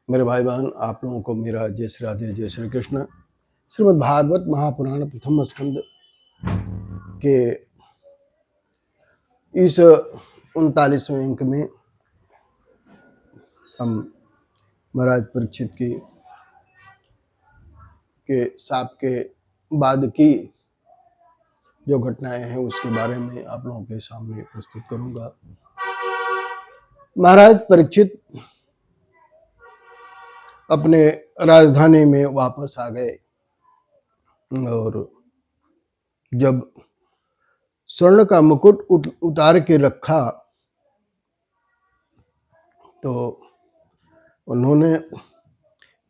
मेरे भाई बहन, आप लोगों को मेरा जय श्री राधे, जय श्री कृष्ण। श्रीमद् भागवत महापुराण प्रथम स्कंद के इस 39वें अंक में हम महाराज परीक्षित के शाप के बाद की जो घटनाएं हैं उसके बारे में आप लोगों के सामने प्रस्तुत करूंगा। महाराज परीक्षित अपने राजधानी में वापस आ गए और जब स्वर्ण का मुकुट उतार के रखा तो उन्होंने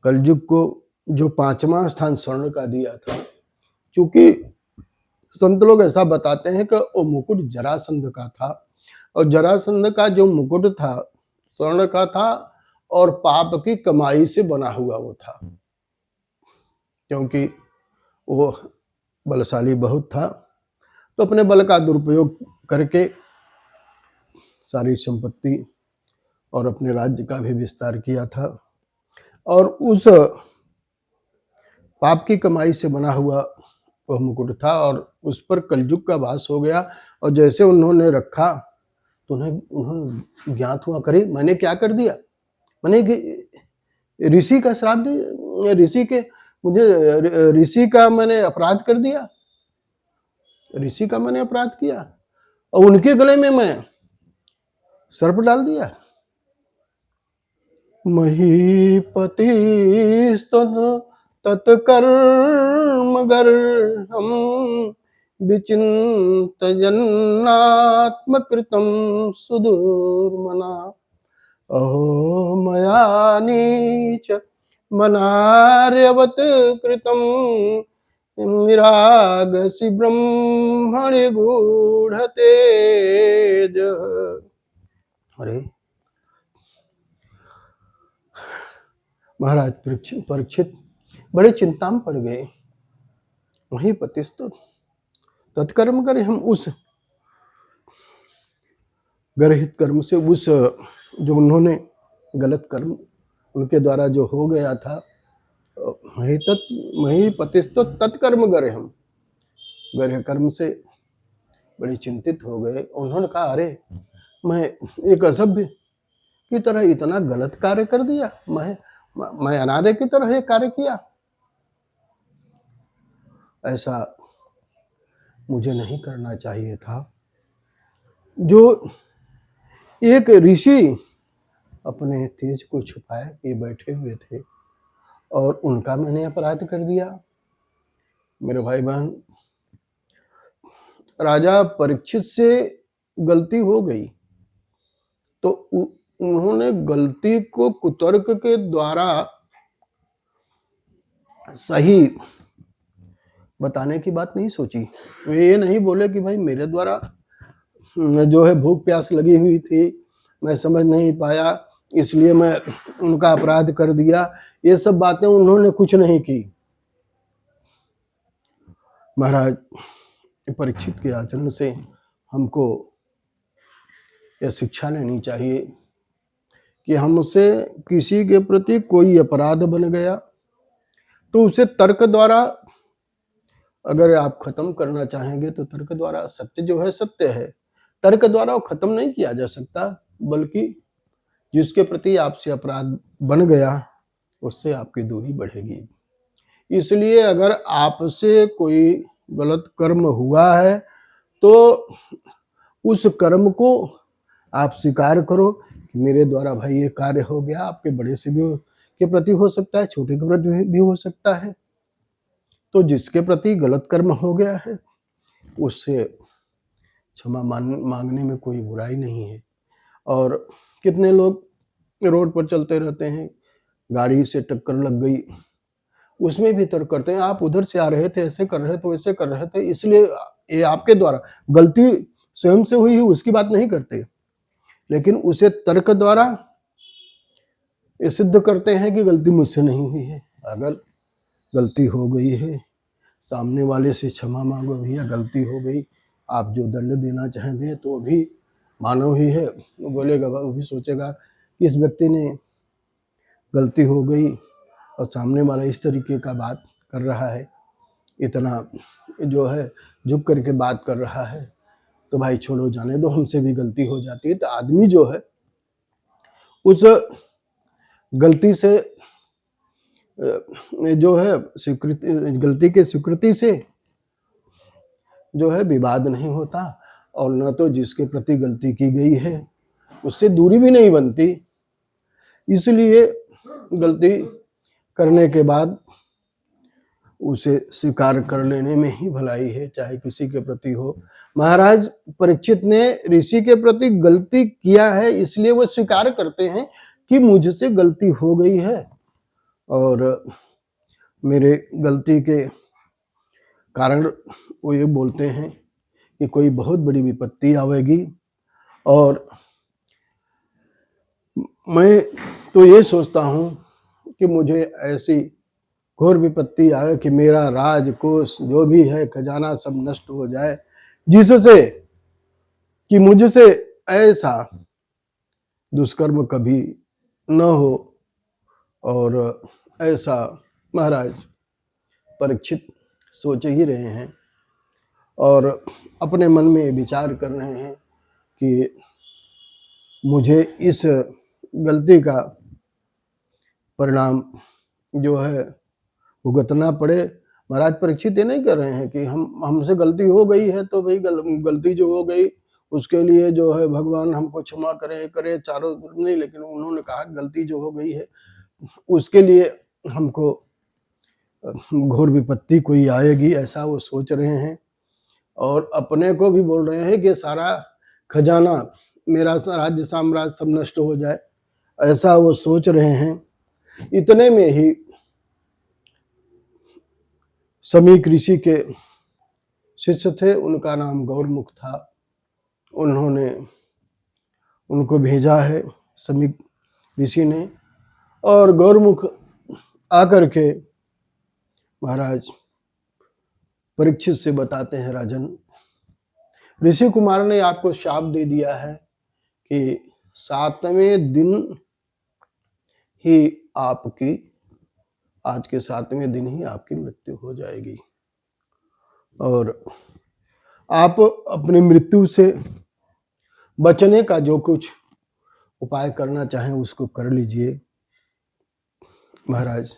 कलयुग को जो 5वां स्थान स्वर्ण का दिया था, क्योंकि संत लोग ऐसा बताते हैं कि वो मुकुट जरासंध का था और जरासंध का जो मुकुट था स्वर्ण का था और पाप की कमाई से बना हुआ वो था, क्योंकि वो बलशाली बहुत था। तो अपने बल का दुरुपयोग करके सारी संपत्ति और अपने राज्य का भी विस्तार किया था और उस पाप की कमाई से बना हुआ वह मुकुट था और उस पर कलयुग का वास हो गया। और जैसे उन्होंने रखा तो उन्होंने ज्ञात हुआ, करे मैंने क्या कर दिया, मैंने ऋषि का श्राप दे, ऋषि का मैंने अपराध कर दिया, ऋषि का मैंने अपराध किया और उनके गले में मैं सर्प डाल दिया। महीपति तत्कर्म गर हम विचिंत जन्नात्मकृतं सुदुर्मना। अहो मया नीच मनार्यवत कृतं निरागसि ब्रह्मणि गूढ़तेज। अरे महाराज परीक्षित बड़े चिंता में पड़ गए। वही पतिस्तु तत्कर्म करे, हम उस गर्हित कर्म से, उस जो उन्होंने गलत कर्म उनके द्वारा जो हो गया था, मही पतिस्तु तत्कर्म करे, हम गर्ह कर्म से बड़े चिंतित हो गए। उन्होंने कहा, अरे मैं एक असभ्य की तरह इतना गलत कार्य कर दिया, मैं अनार्य की तरह एक कार्य किया, ऐसा मुझे नहीं करना चाहिए था। जो एक ऋषि अपने तेज को छुपाए ये बैठे हुए थे और उनका मैंने अपराध कर दिया। मेरे भाई बहन, राजा परीक्षित से गलती हो गई तो उन्होंने गलती को कुतर्क के द्वारा सही बताने की बात नहीं सोची। वे ये नहीं बोले कि भाई मेरे द्वारा जो है भूख प्यास लगी हुई थी, मैं समझ नहीं पाया इसलिए मैं उनका अपराध कर दिया। ये सब बातें उन्होंने कुछ नहीं की। महाराज परीक्षित के आचरण से हमको यह शिक्षा लेनी चाहिए कि हमसे किसी के प्रति कोई अपराध बन गया तो उसे तर्क द्वारा अगर आप खत्म करना चाहेंगे तो तर्क द्वारा, सत्य जो है सत्य है, तर्क द्वारा वो खत्म नहीं किया जा सकता, बल्कि जिसके प्रति आपसे अपराध बन गया उससे आपकी दूरी बढ़ेगी। इसलिए अगर आपसे कोई गलत कर्म हुआ है तो उस कर्म को आप स्वीकार करो कि मेरे द्वारा भाई ये कार्य हो गया। आपके बड़े से भी के प्रति हो सकता है, छोटे के प्रति भी हो सकता है। तो जिसके प्रति गलत कर्म हो गया है उससे क्षमा मांगने में कोई बुराई नहीं है। और कितने लोग रोड पर चलते रहते हैं, गाड़ी से टक्कर लग गई, उसमें भी तर्क करते हैं, आप उधर से आ रहे थे, ऐसे कर रहे थे, वैसे कर रहे थे, इसलिए ये आपके द्वारा गलती स्वयं से हुई है उसकी बात नहीं करते, लेकिन उसे तर्क द्वारा ये सिद्ध करते हैं कि गलती मुझसे नहीं हुई है। अगर गलती हो गई है, सामने वाले से क्षमा मांगो, भैया गलती हो गई, आप जो दंड देना चाहेंगे तो भी मानव ही है, वो बोलेगा, वो भी सोचेगा कि इस व्यक्ति ने गलती हो गई और सामने वाला इस तरीके का बात कर रहा है, इतना जो है झुक करके बात कर रहा है, तो भाई छोड़ो, जाने दो, हमसे भी गलती हो जाती है। तो आदमी जो है उस गलती से जो है स्वीकृति, गलती के स्वीकृति से जो है विवाद नहीं होता, और न तो जिसके प्रति गलती की गई है उससे दूरी भी नहीं बनती। इसलिए गलती करने के बाद उसे स्वीकार कर लेने में ही भलाई है, चाहे किसी के प्रति हो। महाराज परीक्षित ने ऋषि के प्रति गलती किया है, इसलिए वो स्वीकार करते हैं कि मुझसे गलती हो गई है और मेरे गलती के कारण वो ये बोलते हैं कि कोई बहुत बड़ी विपत्ति आवेगी। और मैं तो ये सोचता हूँ कि मुझे ऐसी घोर विपत्ति आए कि मेरा राजकोष जो भी है, खजाना सब नष्ट हो जाए, जिससे कि मुझसे ऐसा दुष्कर्म कभी न हो। और ऐसा महाराज परीक्षित सोच ही रहे हैं और अपने मन में विचार कर रहे हैं कि मुझे इस गलती का परिणाम जो है भुगतना पड़े। महाराज परीक्षित ये नहीं कर रहे हैं कि हमसे गलती हो गई है तो भाई गलती जो हो गई उसके लिए जो है भगवान हमको क्षमा करे चारों नहीं, लेकिन उन्होंने कहा गलती जो हो गई है उसके लिए हमको घोर विपत्ति कोई आएगी, ऐसा वो सोच रहे हैं। और अपने को भी बोल रहे हैं कि सारा खजाना, मेरा राज्य साम्राज्य सब नष्ट हो जाए, ऐसा वो सोच रहे हैं। इतने में ही समीक ऋषि के शिष्य थे, उनका नाम गौरमुख था, उन्होंने उनको भेजा है समीक ऋषि ने। और गौरमुख आकर के महाराज परीक्षित से बताते हैं, राजन ऋषि कुमार ने आपको शाप दे दिया है कि 7वें दिन ही आपकी, आज के 7वें दिन ही आपकी मृत्यु हो जाएगी और आप अपनी मृत्यु से बचने का जो कुछ उपाय करना चाहें उसको कर लीजिए। महाराज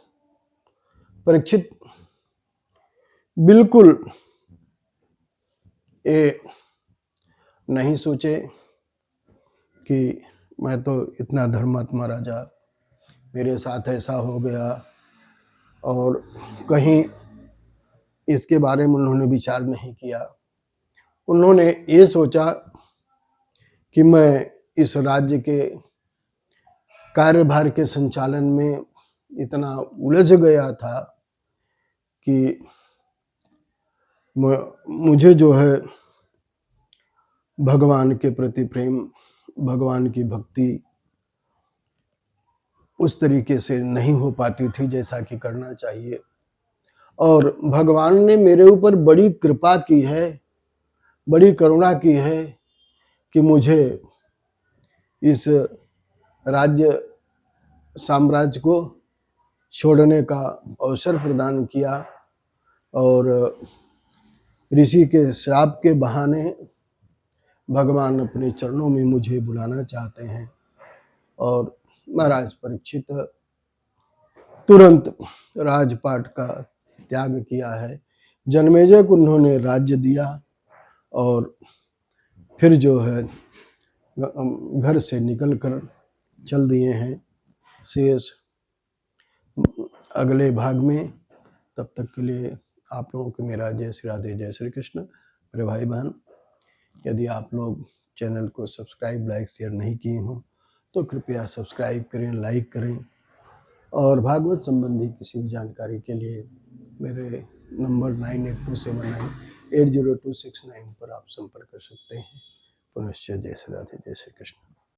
परीक्षित बिल्कुल ये नहीं सोचे कि मैं तो इतना धर्मात्मा राजा, मेरे साथ ऐसा हो गया, और कहीं इसके बारे में उन्होंने विचार नहीं किया। उन्होंने ये सोचा कि मैं इस राज्य के कार्यभार के संचालन में इतना उलझ गया था कि मुझे जो है भगवान के प्रति प्रेम, भगवान की भक्ति उस तरीके से नहीं हो पाती थी जैसा कि करना चाहिए। और भगवान ने मेरे ऊपर बड़ी कृपा की है, बड़ी करुणा की है कि मुझे इस राज्य साम्राज्य को छोड़ने का अवसर प्रदान किया। और ऋषि के श्राप के बहाने भगवान अपने चरणों में मुझे बुलाना चाहते हैं। और महाराज परीक्षित तुरंत राजपाट का त्याग किया है। जन्मेजय को उन्होंने राज्य दिया और फिर जो है घर से निकलकर चल दिए हैं। शेष अगले भाग में, तब तक के लिए आप लोगों को मेरा जय श्री राधे, जय श्री कृष्ण। मेरे भाई बहन, यदि आप लोग चैनल को सब्सक्राइब, लाइक, शेयर नहीं किए हों तो कृपया सब्सक्राइब करें, लाइक करें। और भागवत संबंधी किसी भी जानकारी के लिए मेरे नंबर 9827980269 पर आप संपर्क कर सकते हैं। पुनश्च जय श्री राधे, जय श्री कृष्ण।